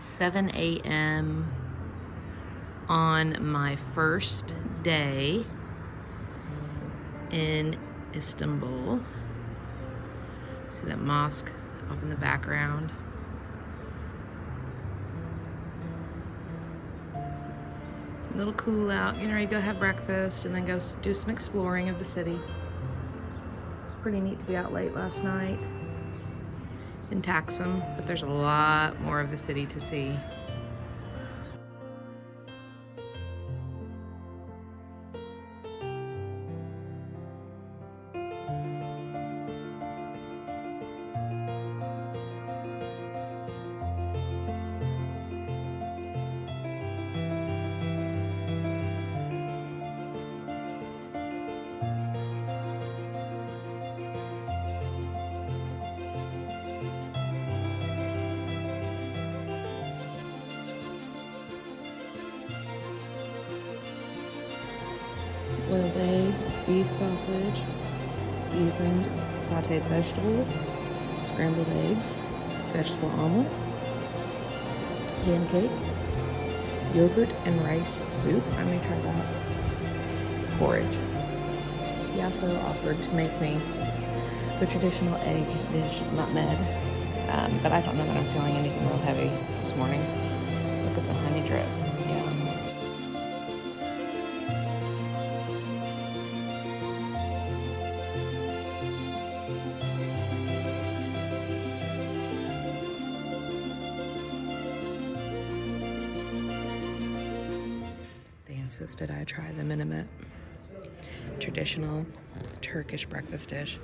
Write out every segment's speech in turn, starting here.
7 a.m. on my first day in Istanbul. See that mosque off in the background. A little cool out, getting ready to go have breakfast and then go do some exploring of the city. It was pretty neat to be out late last night in Taksim, but there's a lot more of the city to see. Boiled egg, beef sausage, seasoned sauteed vegetables, scrambled eggs, vegetable omelet, pancake, yogurt and rice soup. I may try that. Porridge. He also offered to make me the traditional egg dish, nutmeg, but I don't know that I'm feeling anything real heavy this morning. Look at the honey drip. Yeah. They insisted I try the minimet, traditional Turkish breakfast dish,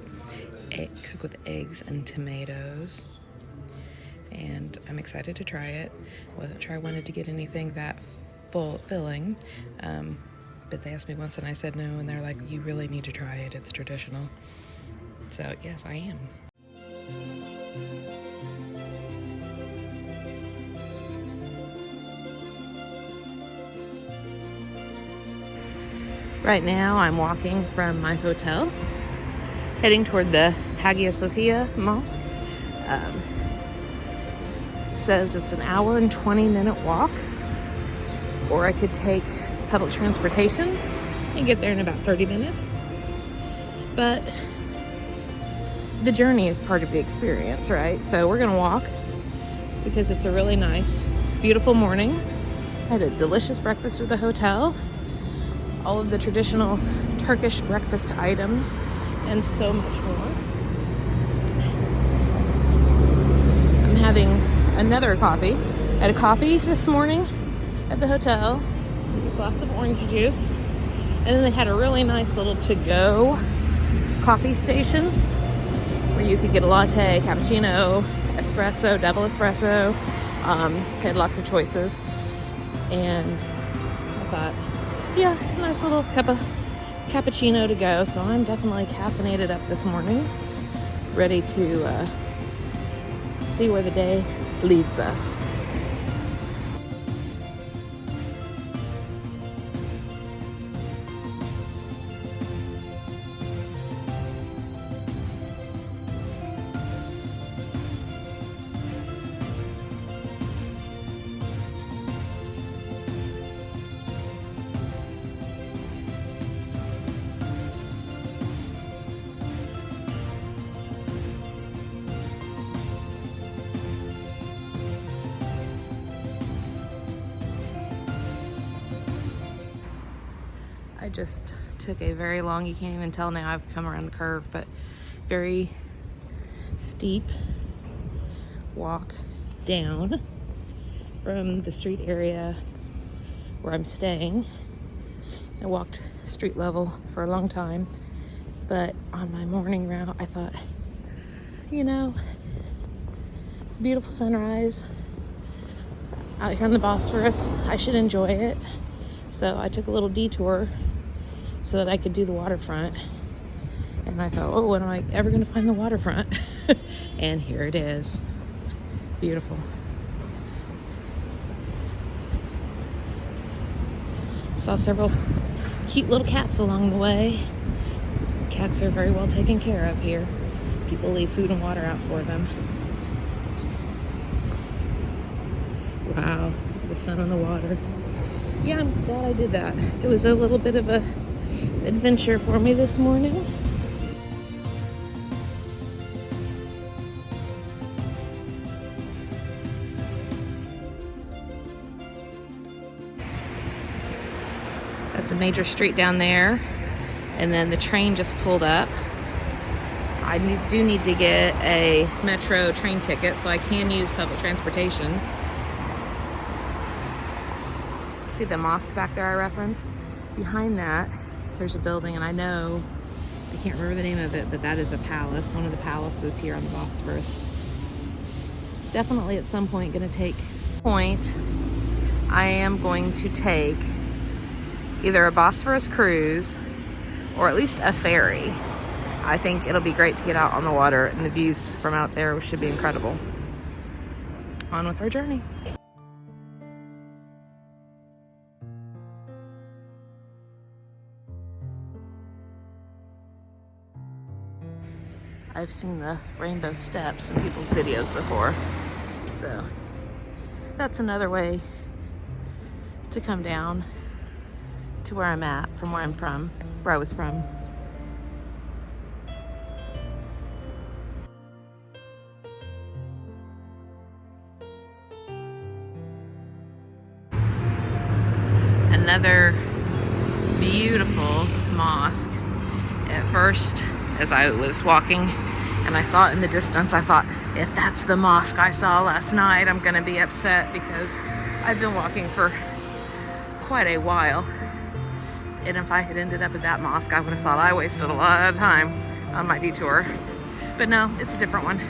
cooked with eggs and tomatoes. And I'm excited to try it. Wasn't sure I wanted to get anything that filling, but they asked me once and I said no, and they're like, you really need to try it, it's traditional. So yes, I am. Right now I'm walking from my hotel, heading toward the Hagia Sophia Mosque. Says it's an hour and 20-minute walk, or I could take public transportation and get there in about 30 minutes. But the journey is part of the experience, right? So we're gonna walk because it's a really nice, beautiful morning. I had a delicious breakfast at the hotel, all of the traditional Turkish breakfast items, and so much more. I'm having another coffee. I had a coffee this morning at the hotel, a glass of orange juice, and then they had a really nice little to-go coffee station where you could get a latte, cappuccino, espresso, double espresso. Had lots of choices, and I thought, yeah, nice little cup of cappuccino to go. So I'm definitely caffeinated up this morning, ready to see where the day leads us. I just took a very long, you can't even tell now I've come around the curve, but very steep walk down from the street area where I'm staying. I walked street level for a long time, but on my morning route, I thought, you know, it's a beautiful sunrise out here on the Bosphorus. I should enjoy it. So I took a little detour so that I could do the waterfront. And I thought, oh, when am I ever going to find the waterfront? And here it is. Beautiful. Saw several cute little cats along the way. Cats are very well taken care of here. People leave food and water out for them. Wow, look at the sun on the water. Yeah, I'm glad I did that. It was a little bit of a adventure for me this morning. That's a major street down there. And then the train just pulled up. I do need to get a metro train ticket so I can use public transportation. See the mosque back there I referenced? Behind that, there's a building, and I know, I can't remember the name of it, but that is a palace, one of the palaces here on the Bosphorus. Definitely at some point I am going to take either a Bosphorus cruise or at least a ferry. I think it'll be great to get out on the water, and the views from out there should be incredible. On with our journey. I've seen the rainbow steps in people's videos before, so that's another way to come down to where I'm at, from where I was from. Another beautiful mosque. At first, as I was walking and I saw it in the distance, I thought, if that's the mosque I saw last night, I'm gonna be upset, because I've been walking for quite a while. And if I had ended up at that mosque, I would have thought I wasted a lot of time on my detour. But no, it's a different one.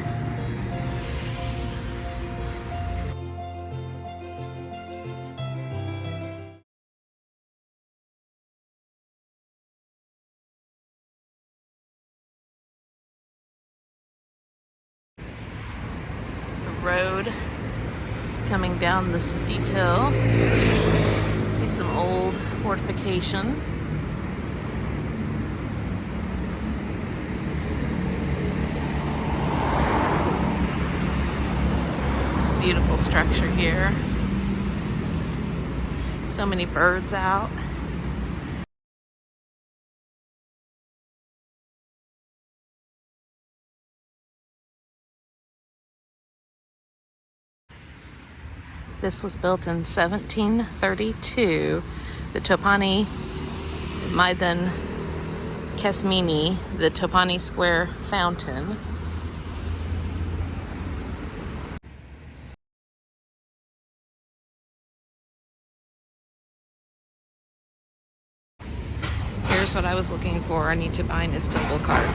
Road coming down the steep hill. See some old fortification. It's a beautiful structure here. So many birds out. This was built in 1732. The Topani Maidan Kesmini, the Topani Square fountain. Here's what I was looking for. I need to buy an Istanbul card.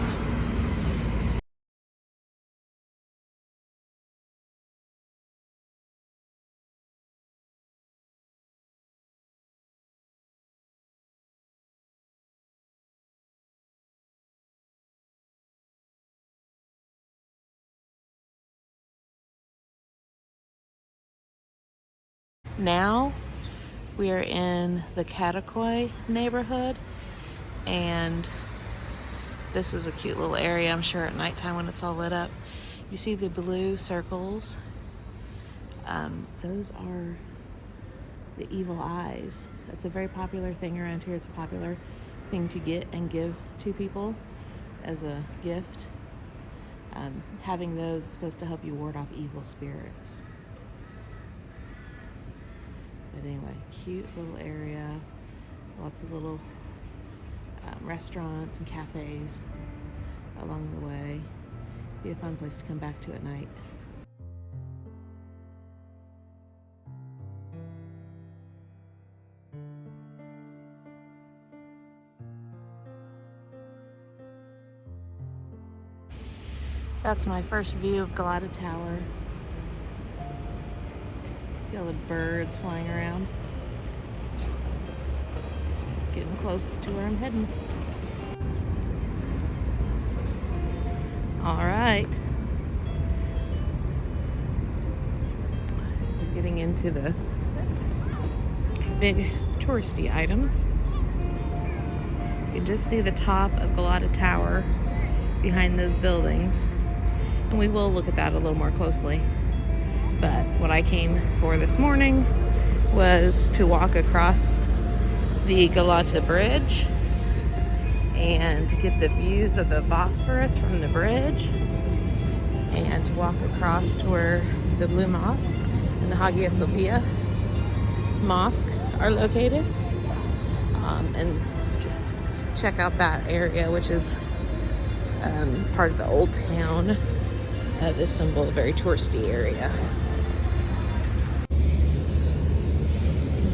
Now we are in the Katakoy neighborhood, and this is a cute little area. I'm sure at nighttime when it's all lit up. You see the blue circles? Those are the evil eyes. That's a very popular thing around here. It's a popular thing to get and give to people as a gift. Having those is supposed to help you ward off evil spirits. But anyway, cute little area. Lots of little restaurants and cafes along the way. Be a fun place to come back to at night. That's my first view of Galata Tower. See all the birds flying around. Getting close to where I'm heading. All right. We're getting into the big touristy items. You can just see the top of Galata Tower behind those buildings. And we will look at that a little more closely. But what I came for this morning was to walk across the Galata Bridge and to get the views of the Bosphorus from the bridge, and to walk across to where the Blue Mosque and the Hagia Sophia Mosque are located, and just check out that area, which is part of the old town of Istanbul, a very touristy area.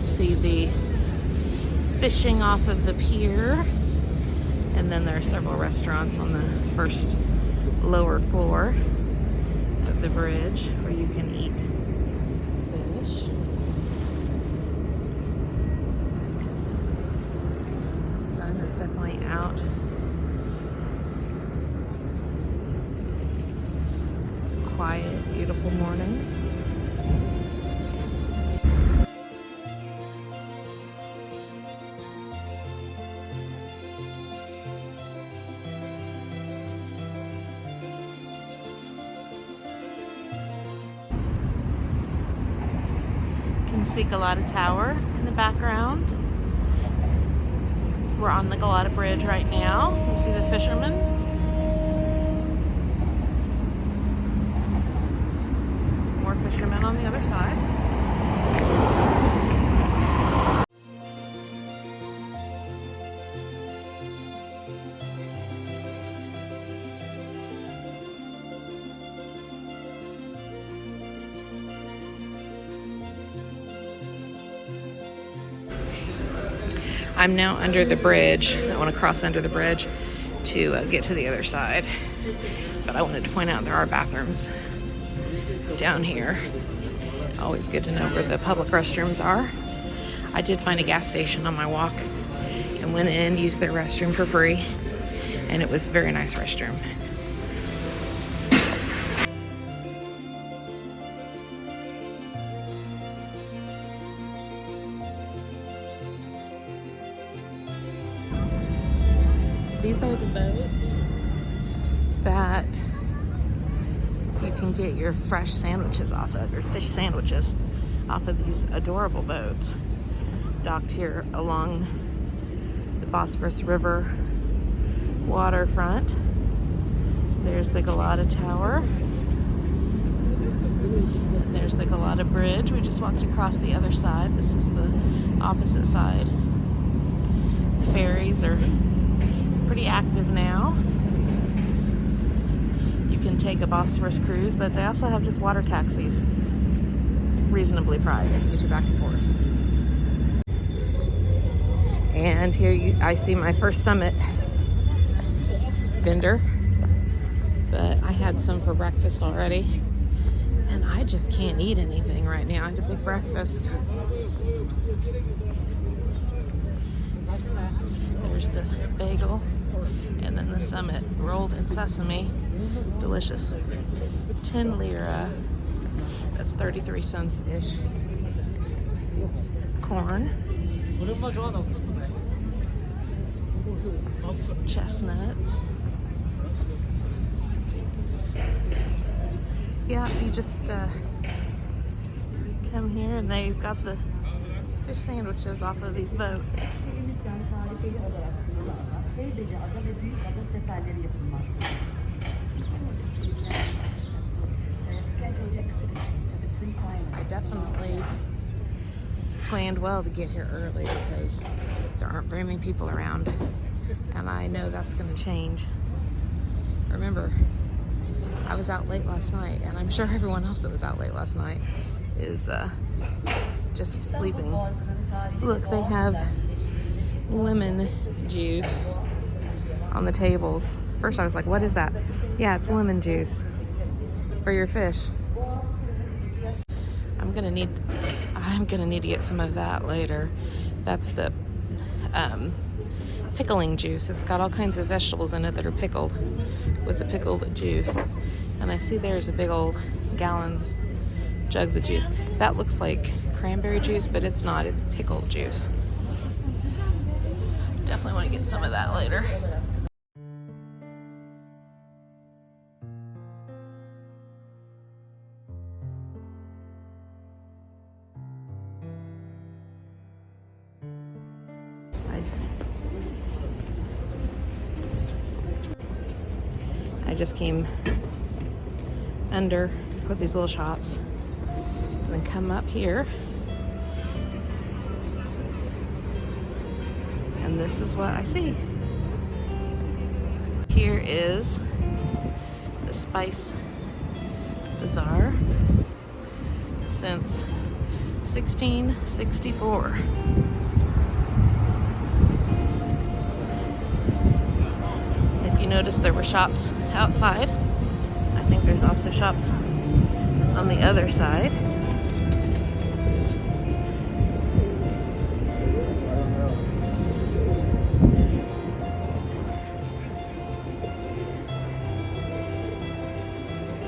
See the fishing off of the pier, and then there are several restaurants on the first lower floor of the bridge where you can eat fish. The sun is definitely out. It's a quiet, beautiful morning. You can see Galata Tower in the background. We're on the Galata Bridge right now. You see the fishermen. More fishermen on the other side. I'm now under the bridge. I want to cross under the bridge to get to the other side. But I wanted to point out there are bathrooms down here. Always good to know where the public restrooms are. I did find a gas station on my walk and went in, used their restroom for free, and it was a very nice restroom. These are the boats that you can get your fresh sandwiches off of, your fish sandwiches off of these adorable boats docked here along the Bosphorus River waterfront. There's the Galata Tower. There's the Galata Bridge. We just walked across the other side. This is the opposite side. Ferries are pretty active now. You can take a Bosphorus cruise, but they also have just water taxis, reasonably priced, to get you back and forth. And here I see my first summit vendor, but I had some for breakfast already, and I just can't eat anything right now. I had a big breakfast. There's the bagel, and then the summit rolled in sesame. Delicious. 10 lira. That's 33 cents ish. Corn. Chestnuts. Yeah, you just come here and they've got the fish sandwiches off of these boats. I definitely planned well to get here early because there aren't very many people around, and I know that's going to change. Remember, I was out late last night, and I'm sure everyone else that was out late last night is just sleeping. Look, they have lemon juice on the tables. First I was like, what is that? Yeah, it's lemon juice for your fish. I'm gonna need to get some of that later. That's the pickling juice. It's got all kinds of vegetables in it that are pickled with the pickled juice. And I see there's a big old jugs of juice. That looks like cranberry juice, but it's not. It's pickled juice. Definitely want to get some of that later. I just came under with these little shops and then come up here. And this is what I see. Here is the Spice Bazaar since 1664. If you notice, there were shops outside. I think there's also shops on the other side.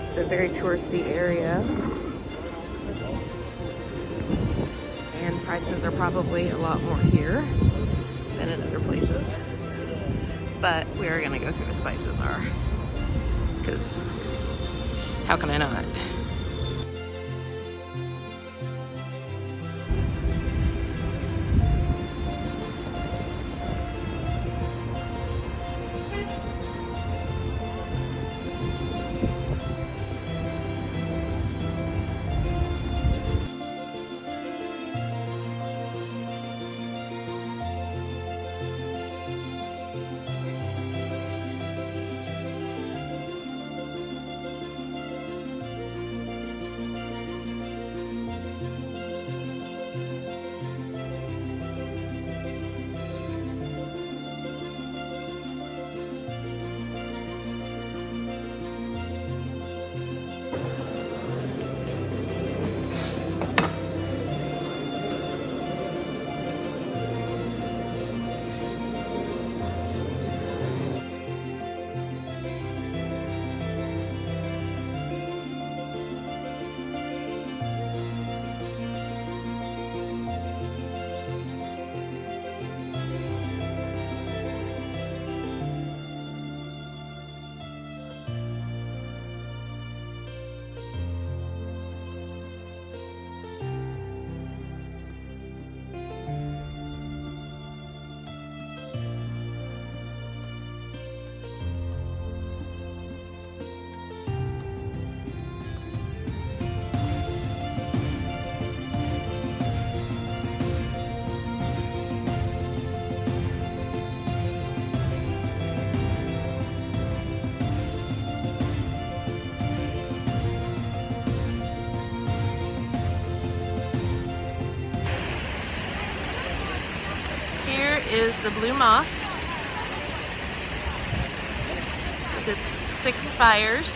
It's a very touristy area, and prices are probably a lot more here than in other places. But we are gonna go through the Spice Bazaar, because how can I not? Is the Blue Mosque with its 6 spires.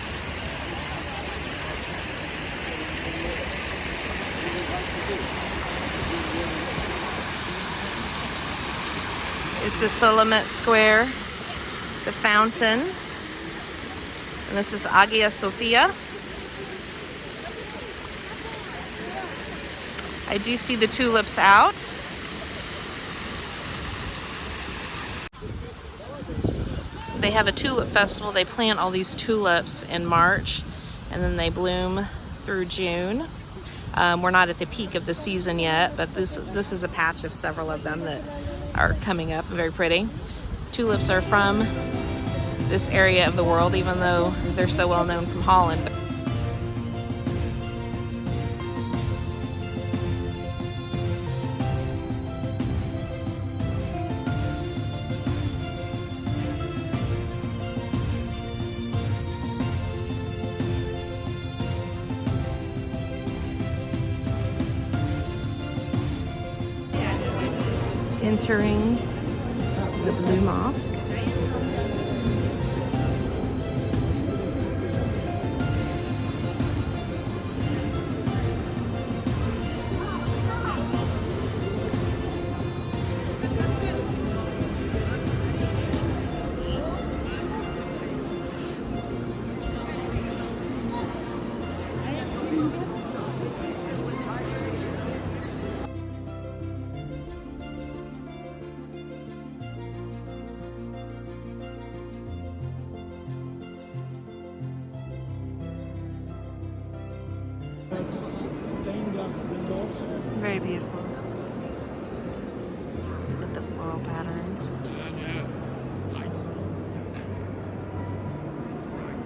Is the Solamet Square, the fountain, and this is Hagia Sophia. I do see the tulips out. They have a tulip festival. They plant all these tulips in March and then they bloom through June. We're not at the peak of the season yet, but this is a patch of several of them that are coming up. Very pretty. Tulips are from this area of the world, even though they're so well known from Holland. Entering the Blue Mosque. Stained glass windows. Very beautiful. Look at the floral patterns. And lights. It's bright.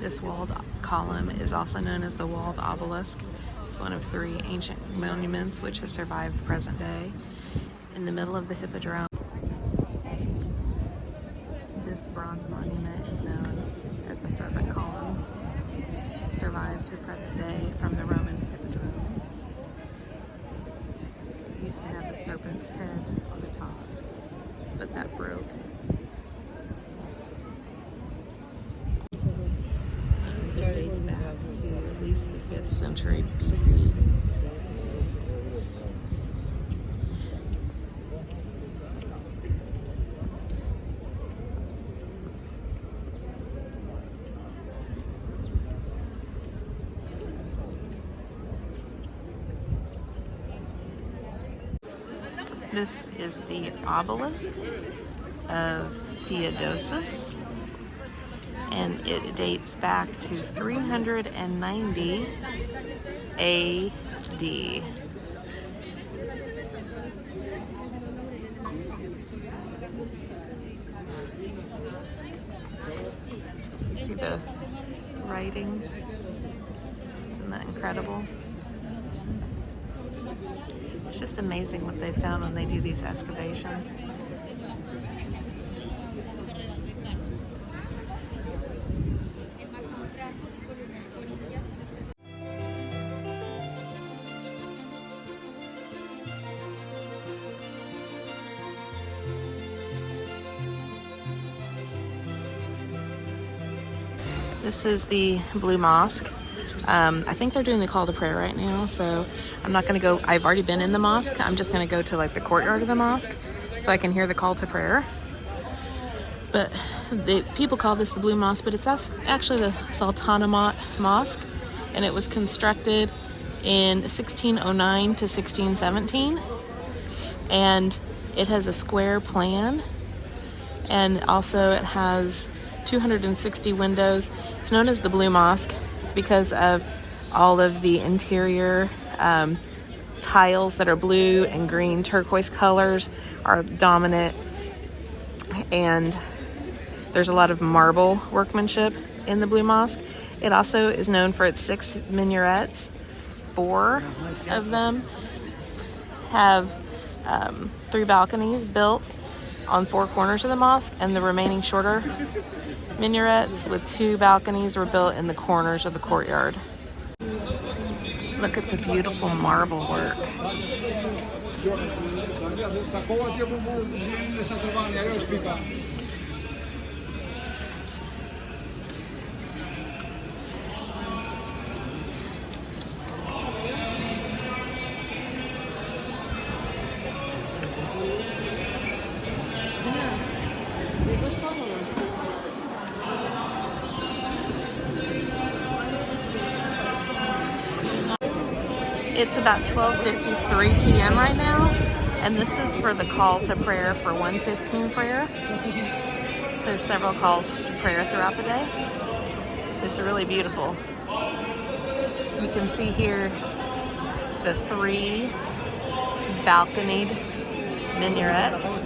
This walled column is also known as the walled obelisk. It's one of 3 ancient monuments which has survived the present day. In the middle of the hippodrome, this bronze monument is known as the serpent column. It survived to the present day from the Roman hippodrome. It used to have the serpent's head on the top, but that broke. It dates back to at least the 5th century BC. This is the obelisk of Theodosius, and it dates back to 390 AD. You see the writing? Isn't that incredible? It's just amazing what they found when they do these excavations. This is the Blue Mosque. I think they're doing the call to prayer right now, so I'm not going to go. I've already been in the mosque. I'm just going to go to like the courtyard of the mosque so I can hear the call to prayer. But people call this the Blue Mosque, but it's actually the Sultanate Mosque, and it was constructed in 1609 to 1617, and it has a square plan, and also it has 260 windows. It's known as the Blue Mosque because of all of the interior tiles that are blue and green turquoise colors are dominant, and there's a lot of marble workmanship in the Blue Mosque. It also is known for its 6 minarets. 4 of them have 3 balconies built on 4 corners of the mosque, and the remaining shorter minarets with 2 balconies were built in the corners of the courtyard. Look at the beautiful marble work. It's about 12:53 p.m. right now, and this is for the call to prayer for 1:15 prayer. There's several calls to prayer throughout the day. It's really beautiful. You can see here the 3 balconied minarets.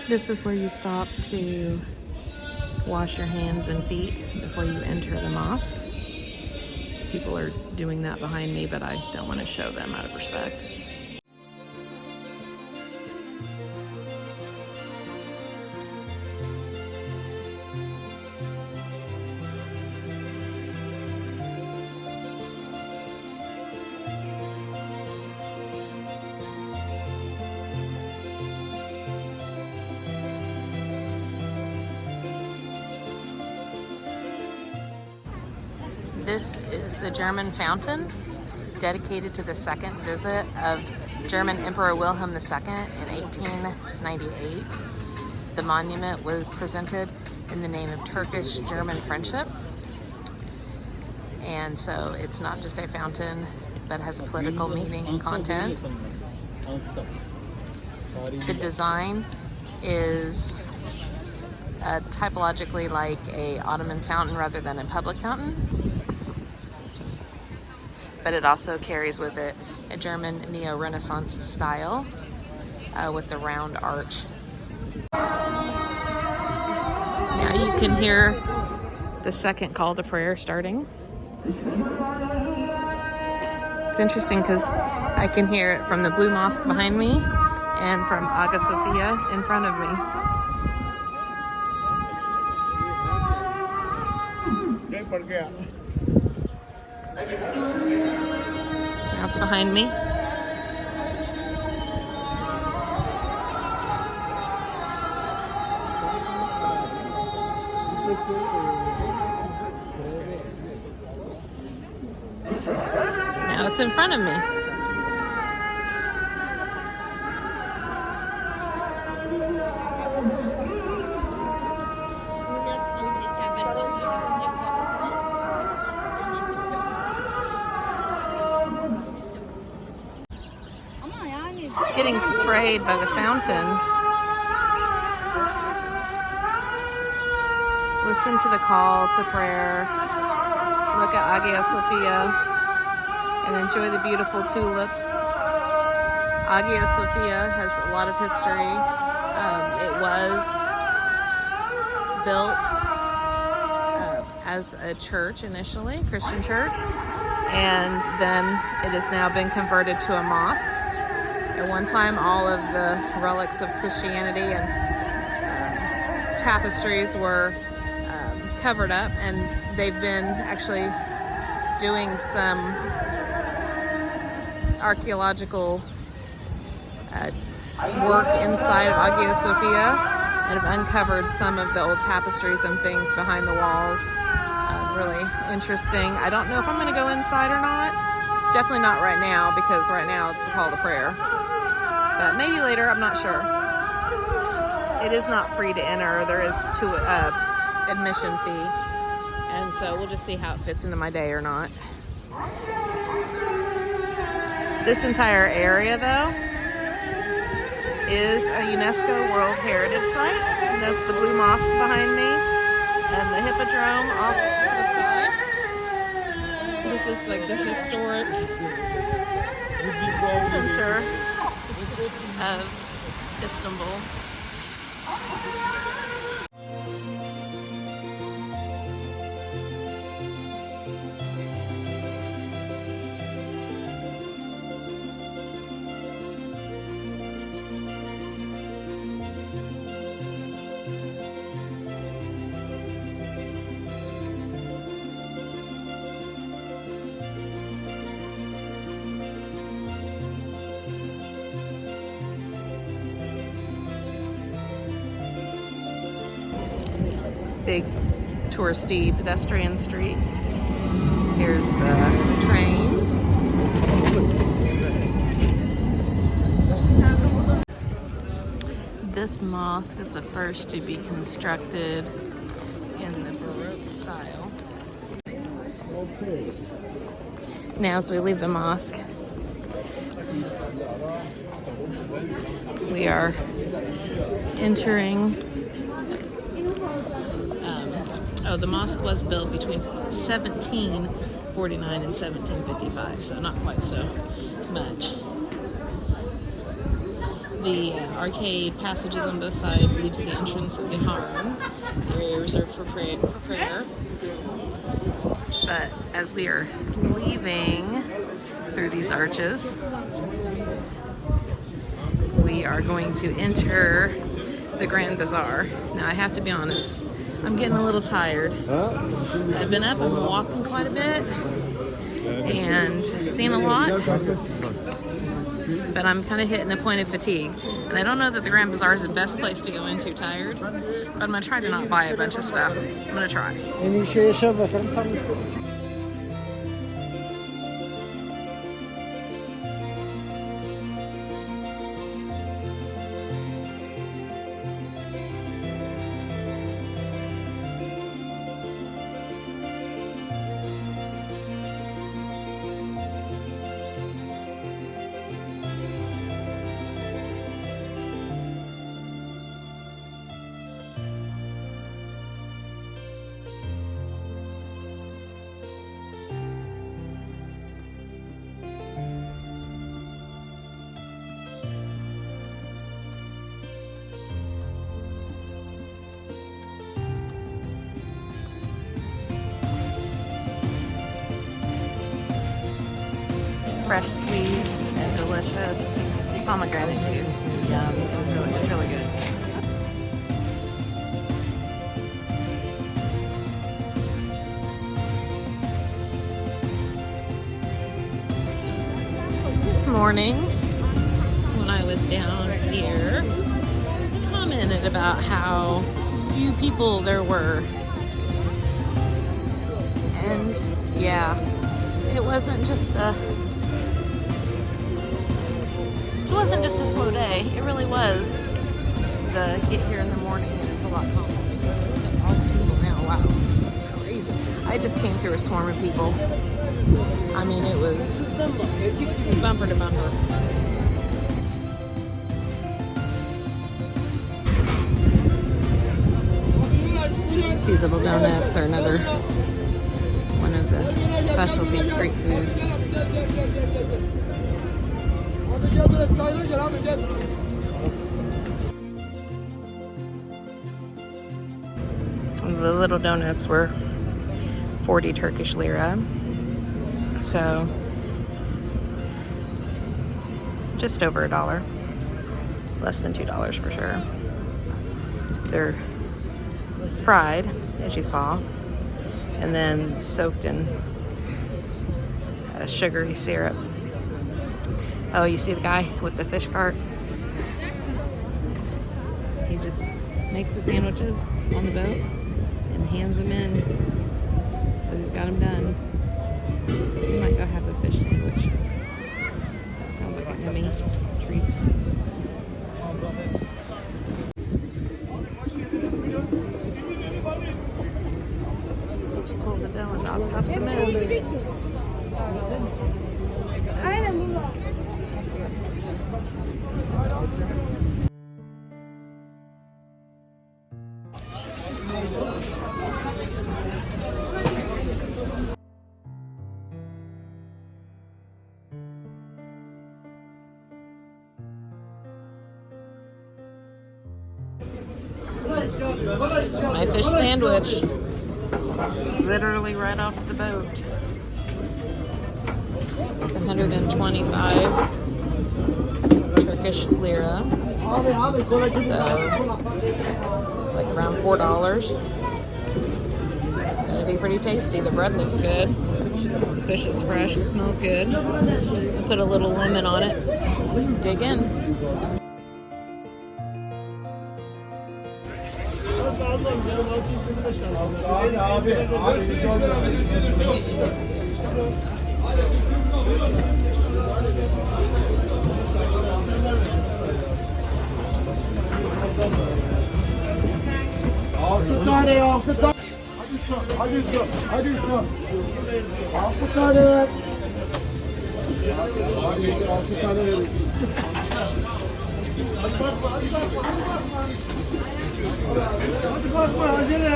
This is where you stop to wash your hands and feet before you enter the mosque. People are doing that behind me, but I don't want to show them out of respect. This is the German fountain, dedicated to the second visit of German Emperor Wilhelm II in 1898. The monument was presented in the name of Turkish-German friendship. And so it's not just a fountain, but has a political meaning and content. The design is typologically like a Ottoman fountain rather than a public fountain. But it also carries with it a German neo-Renaissance style with the round arch. You can hear the second call to prayer starting. It's interesting because I can hear it from the Blue Mosque behind me and from Hagia Sophia in front of me. Now it's behind me. Now it's in front of me. Getting sprayed by the fountain. Listen to the call to prayer. Look at Hagia Sophia and enjoy the beautiful tulips. Hagia Sophia has a lot of history. It was built as a church initially, Christian church, and then it has now been converted to a mosque. At one time, all of the relics of Christianity and tapestries were covered up, and they've been actually doing some archaeological work inside of Hagia Sophia and have uncovered some of the old tapestries and things behind the walls. Really interesting. I don't know if I'm going to go inside or not. Definitely not right now, because right now it's a call to prayer. But maybe later, I'm not sure. It is not free to enter. There is admission fee. And so we'll just see how it fits into my day or not. This entire area, though, is a UNESCO World Heritage Site. And that's the Blue Mosque behind me. And the Hippodrome off to the side. This is like the historic center of Istanbul. Big touristy pedestrian street. Here's the trains. This mosque is the first to be constructed in the Baroque style. Now as we leave the mosque, we are entering. The mosque was built between 1749 and 1755, so not quite so much. The arcade passages on both sides lead to the entrance of the Haram, area reserved for prayer. But as we are leaving through these arches, we are going to enter the Grand Bazaar. Now I have to be honest, I'm getting a little tired. I've been up, I've been walking quite a bit, and seen a lot, but I'm kind of hitting a point of fatigue. And I don't know that the Grand Bazaar is the best place to go into tired, but I'm going to try to not buy a bunch of stuff. I'm going to try. fresh squeezed and delicious pomegranate juice. Yum. It's really good. This morning, when I was down here, commented about how few people there were. And yeah, it wasn't just a slow day. It really was. The get here in the morning and it's a lot calmer because look at all the people now. Wow, crazy. I just came through a swarm of people. I mean, it was bumper to bumper. These little donuts are another one of the specialty street foods. The little donuts were 40 Turkish lira. So just over $1. Less than $2 for sure. They're fried, as you saw, and then soaked in a sugary syrup. Oh, you see the guy with the fish cart? He just makes the sandwiches on the boat and hands them in. So he's got them done. We might go have a fish sandwich. That sounds like a yummy treat. Just pulls it down and drops them in. My fish sandwich, literally right off the boat. It's 125 Turkish lira, so it's like around $4. Gotta be pretty tasty. The bread looks good. The fish is fresh. It smells good. Put a little lemon on it. Dig in. Altı tane. Hadi su. 6 tane. Hadi 6 tane verin. Hadi bakma acele.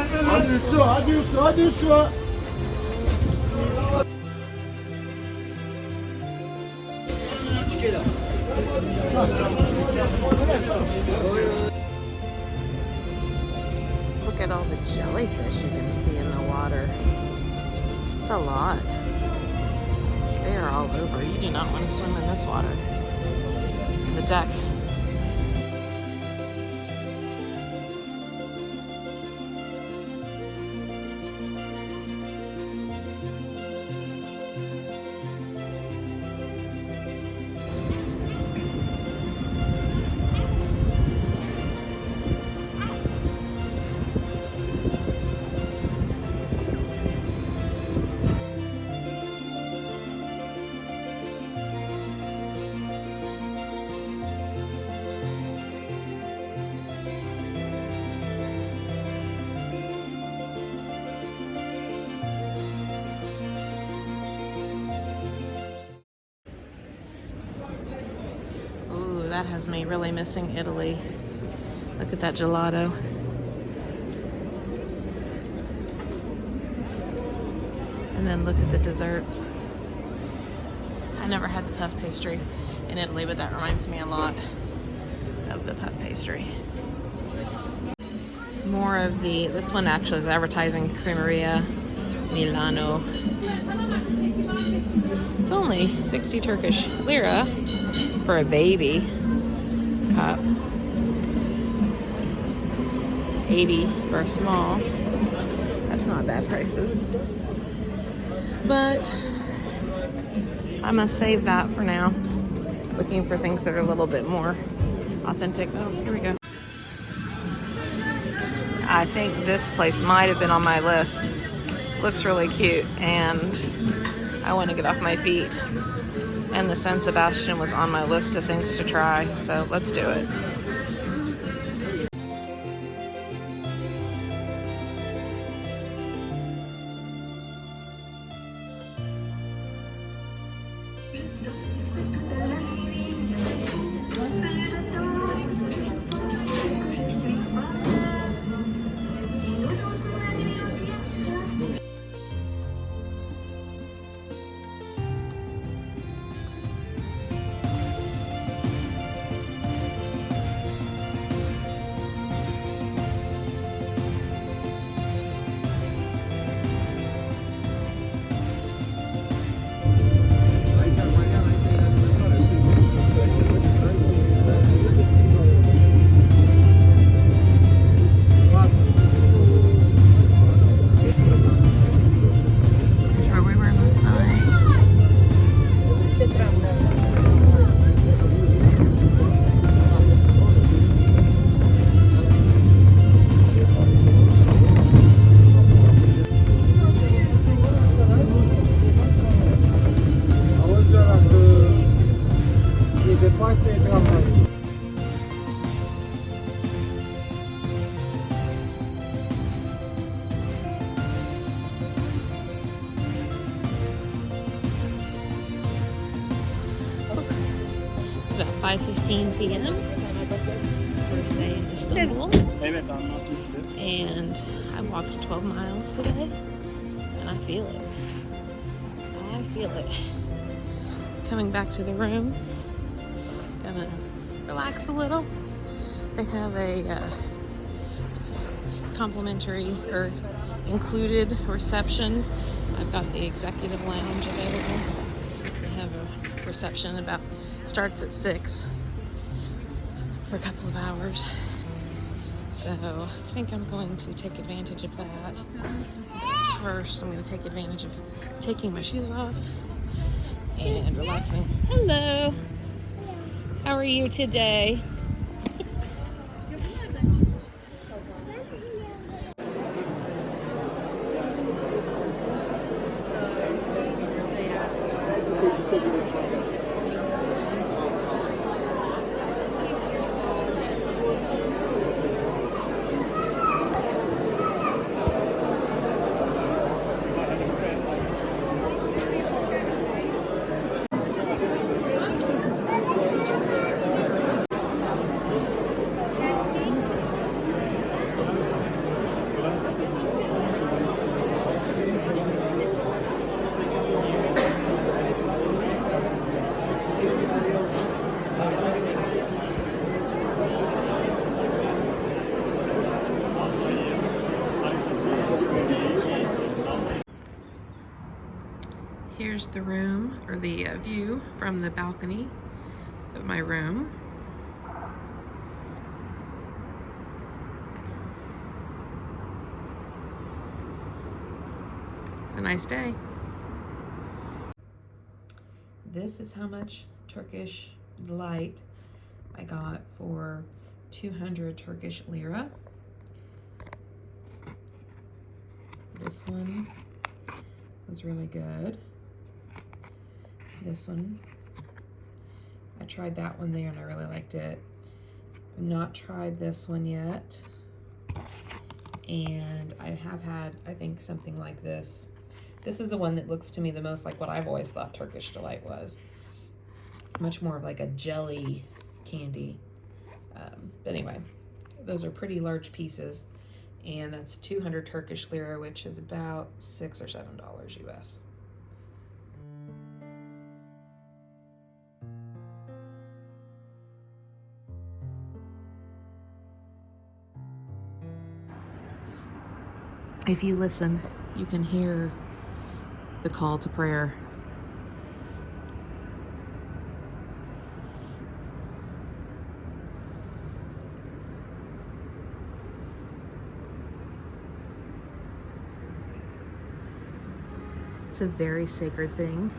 Hadi su. Look at all the jellyfish you can see in the water. It's a lot. They are all over. You do not want to swim in this water. The deck. That has me really missing Italy. Look at that gelato. And then look at the desserts. I never had the puff pastry in Italy, but that reminds me a lot of the puff pastry. More of this one actually is advertising Cremeria Milano It's only 60 Turkish lira for a baby cup. 80 for a small. That's not bad prices. But I must save that for now. Looking for things that are a little bit more authentic. Oh, here we go. I think this place might have been on my list. Looks really cute, and I want to get off my feet. And the San Sebastian was on my list of things to try, so let's do it. Where we were last night. It's about 5:15 p.m. First day in Istanbul. And I walked 12 miles today, and I feel it. I feel it. Coming back to the room, gonna relax a little. They have a complimentary or included reception. I've got the executive lounge available. They have a reception starts at 6 for a couple of hours. So I think I'm going to take advantage of that. First, I'm going to take advantage of taking my shoes off and relaxing. Hello. How are you today? Here's the room, or the view from the balcony of my room. It's a nice day. This is how much Turkish delight I got for 200 Turkish lira. This one was really good. This one, I tried that one there and I really liked it. I've not tried this one yet. And I have had, I think, something like this. This is the one that looks to me the most like what I've always thought Turkish delight was. Much more of like a jelly candy. But anyway, those are pretty large pieces. And that's 200 Turkish lira, which is about $6 or $7 US. If you listen, you can hear the call to prayer It's a very sacred thing.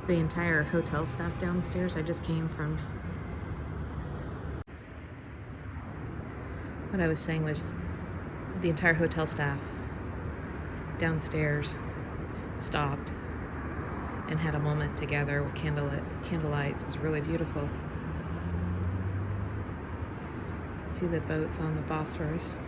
The entire hotel staff downstairs, I just came from. What I was saying was the entire hotel staff downstairs stopped and had a moment together with candlelights. It was really beautiful. You can see the boats on the Bosphorus.